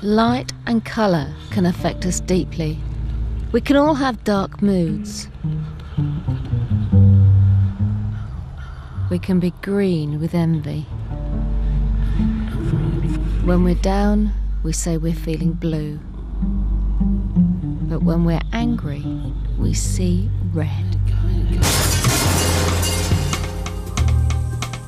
Light and colour can affect us deeply. We can all have dark moods. We can be green with envy. When we're down, we say we're feeling blue. But when we're angry, we see red.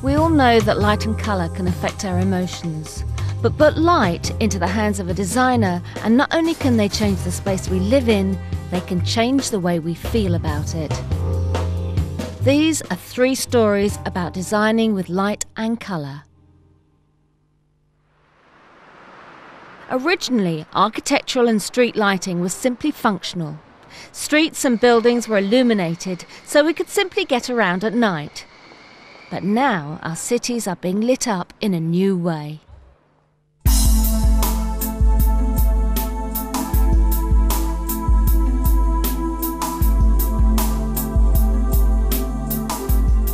We all know that light and colour can affect our emotions. But put light into the hands of a designer, and not only can they change the space we live in, they can change the way we feel about it. These are 3 stories about designing with light and colour. Originally, architectural and street lighting was simply functional. Streets and buildings were illuminated so we could simply get around at night. But now our cities are being lit up in a new way.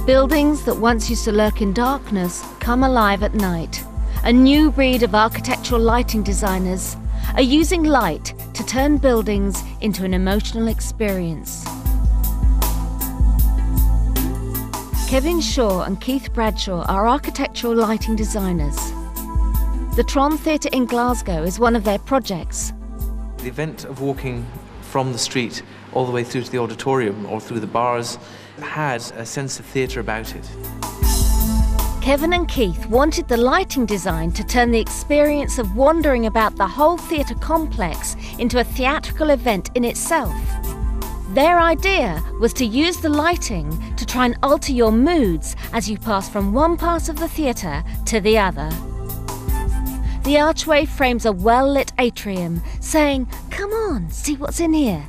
Buildings that once used to lurk in darkness come alive at night. A new breed of architectural lighting designers are using light to turn buildings into an emotional experience. Kevin Shaw and Keith Bradshaw are architectural lighting designers. The Tron Theatre in Glasgow is one of their projects. The event of walking from the street all the way through to the auditorium or through the bars had a sense of theatre about it. Kevin and Keith wanted the lighting design to turn the experience of wandering about the whole theatre complex into a theatrical event in itself. Their idea was to use the lighting to try and alter your moods as you pass from one part of the theatre to the other. The archway frames a well-lit atrium, saying, "Come on, see what's in here."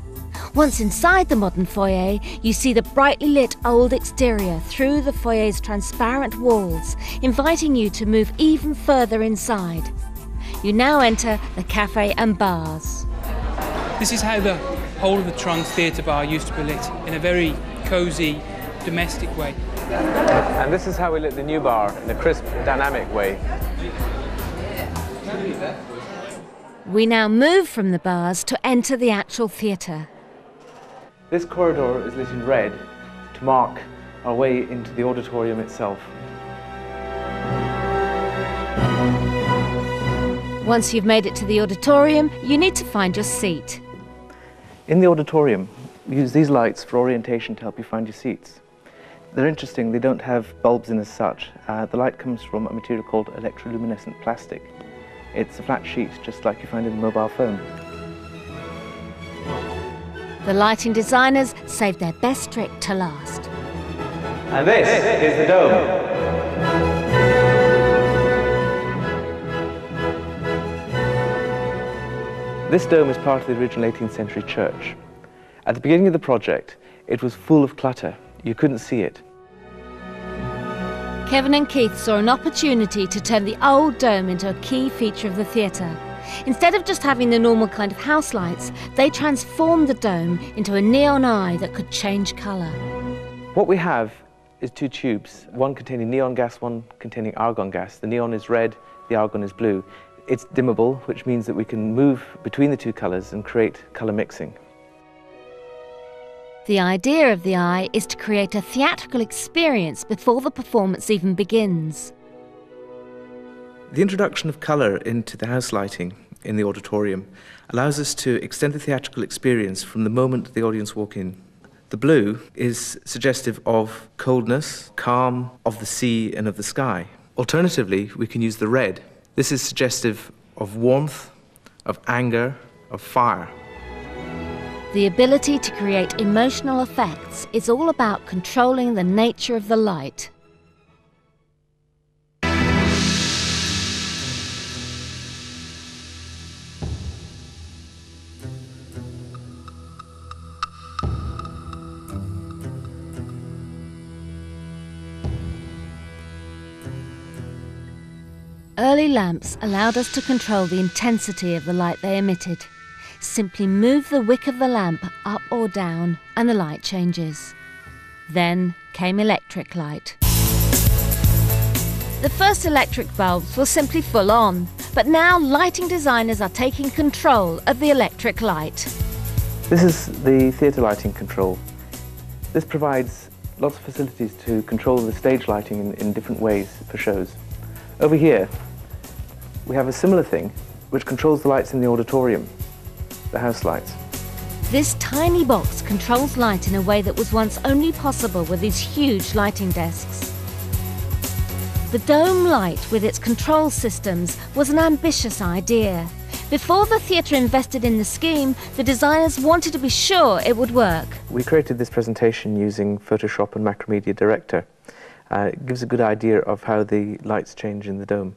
Once inside the modern foyer, you see the brightly lit old exterior through the foyer's transparent walls, inviting you to move even further inside. You now enter the cafe and bars. This is how the whole of the Tron Theatre bar used to be lit, in a very cosy, domestic way. And this is how we lit the new bar, in a crisp, dynamic way. We now move from the bars to enter the actual theatre. This corridor is lit in red to mark our way into the auditorium itself. Once you've made it to the auditorium, you need to find your seat. In the auditorium, we use these lights for orientation to help you find your seats. They're interesting, they don't have bulbs in as such. The light comes from a material called electroluminescent plastic. It's a flat sheet, just like you find in a mobile phone. The lighting designers saved their best trick to last. And this is the dome. This dome is part of the original 18th century church. At the beginning of the project, it was full of clutter. You couldn't see it. Kevin and Keith saw an opportunity to turn the old dome into a key feature of the theatre. Instead of just having the normal kind of house lights, they transformed the dome into a neon eye that could change colour. What we have is 2 tubes, one containing neon gas, one containing argon gas. The neon is red, the argon is blue. It's dimmable, which means that we can move between the 2 colours and create colour mixing. The idea of the eye is to create a theatrical experience before the performance even begins. The introduction of colour into the house lighting in the auditorium allows us to extend the theatrical experience from the moment the audience walk in. The blue is suggestive of coldness, calm, of the sea and of the sky. Alternatively, we can use the red. This is suggestive of warmth, of anger, of fire. The ability to create emotional effects is all about controlling the nature of the light. early lamps allowed us to control the intensity of the light they emitted. Simply move the wick of the lamp up or down and the light changes. Then came electric light. The first electric bulbs were simply full on, but now lighting designers are taking control of the electric light. This is the theatre lighting control. This provides lots of facilities to control the stage lighting in different ways for shows. Over here, we have a similar thing which controls the lights in the auditorium, the house lights. This tiny box controls light in a way that was once only possible with these huge lighting desks. The dome light with its control systems was an ambitious idea. Before the theatre invested in the scheme, the designers wanted to be sure it would work. We created this presentation using Photoshop and Macromedia Director. It gives a good idea of how the lights change in the dome.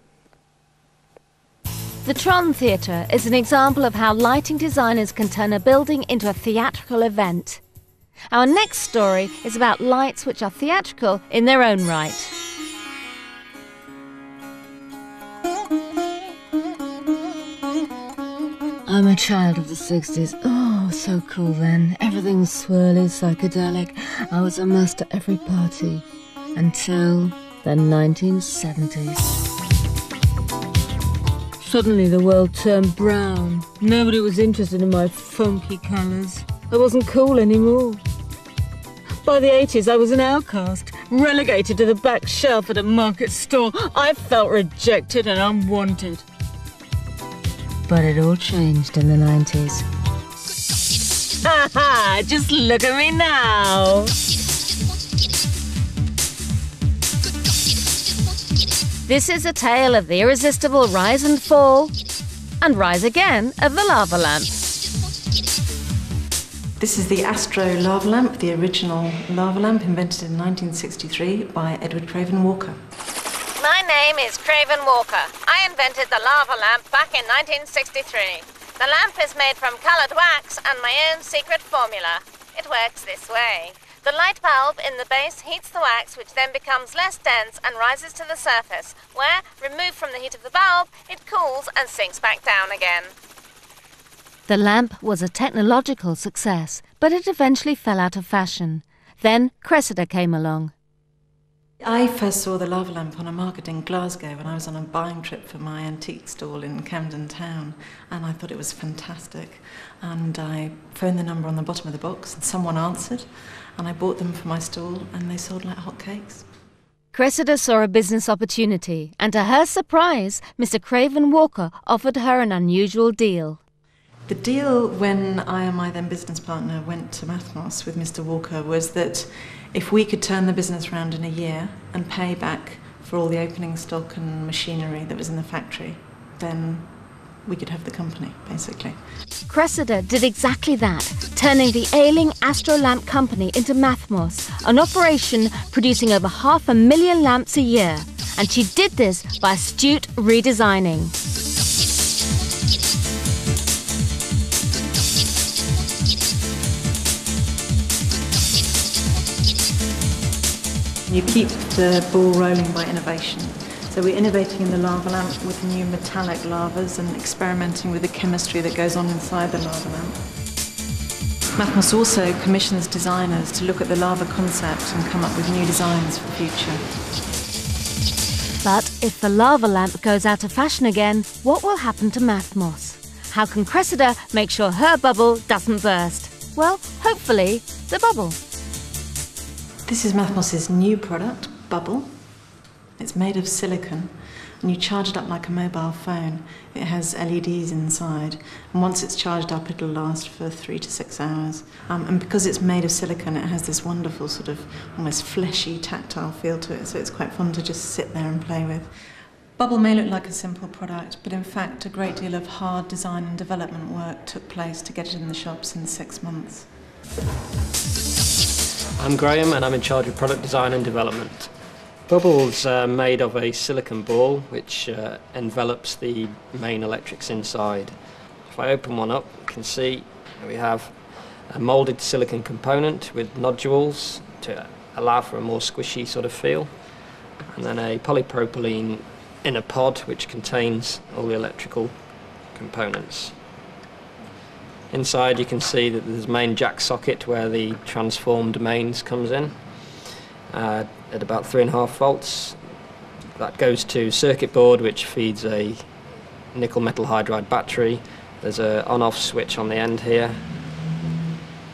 The Tron Theatre is an example of how lighting designers can turn a building into a theatrical event. Our next story is about lights which are theatrical in their own right. I'm a child of the 60s. Oh, so cool then. Everything was swirly, psychedelic. I was a must at every party. Until the 1970s. Suddenly the world turned brown. Nobody was interested in my funky colours. I wasn't cool anymore. By the 80s I was an outcast, relegated to the back shelf at a market store. I felt rejected and unwanted. But it all changed in the 90s. Ha ha! Just look at me now! This is a tale of the irresistible rise and fall, and rise again of the lava lamp. This is the Astro lava lamp, the original lava lamp invented in 1963 by Edward Craven Walker. My name is Craven Walker. I invented the lava lamp back in 1963. The lamp is made from coloured wax and my own secret formula. It works this way. The light bulb in the base heats the wax, which then becomes less dense and rises to the surface, where, removed from the heat of the bulb, it cools and sinks back down again. The lamp was a technological success, but it eventually fell out of fashion. Then Cressida came along. I first saw the lava lamp on a market in Glasgow when I was on a buying trip for my antique stall in Camden Town, and I thought it was fantastic. And I phoned the number on the bottom of the box and someone answered, and I bought them for my stall and they sold like hotcakes. Cressida saw a business opportunity, and to her surprise, Mr. Craven Walker offered her an unusual deal. The deal when I and my then business partner went to Mathmos with Mr. Walker was that if we could turn the business around in a year and pay back for all the opening stock and machinery that was in the factory, then we could have the company, basically. Cressida did exactly that, turning the ailing Astro Lamp Company into Mathmos, an operation producing over 500,000 lamps a year. And she did this by astute redesigning. You keep the ball rolling by innovation. So we're innovating in the lava lamp with new metallic lavas and experimenting with the chemistry that goes on inside the lava lamp. Mathmos also commissions designers to look at the lava concept and come up with new designs for the future. But if the lava lamp goes out of fashion again, what will happen to Mathmos? How can Cressida make sure her bubble doesn't burst? Well, hopefully, the bubble. This is Mathmos's new product, Bubble. It's made of silicon, and you charge it up like a mobile phone. It has LEDs inside, and once it's charged up, it'll last for 3 to 6 hours. And because it's made of silicon, it has this wonderful sort of almost fleshy, tactile feel to it, so it's quite fun to just sit there and play with. Bubble may look like a simple product, but in fact, a great deal of hard design and development work took place to get it in the shops in 6 months. I'm Graham and I'm in charge of product design and development. Bubble's made of a silicon ball which envelops the main electrics inside. If I open one up, you can see we have a moulded silicon component with nodules to allow for a more squishy sort of feel, and then a polypropylene inner pod which contains all the electrical components. Inside you can see that there's a main jack socket where the transformed mains comes in at about 3.5 volts. That goes to circuit board which feeds a nickel metal hydride battery. There's an on-off switch on the end here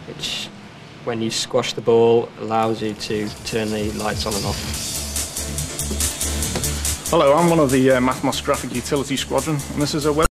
which, when you squash the ball, allows you to turn the lights on and off. Hello, I'm one of the Mathmos Graphic Utility Squadron, and this is a web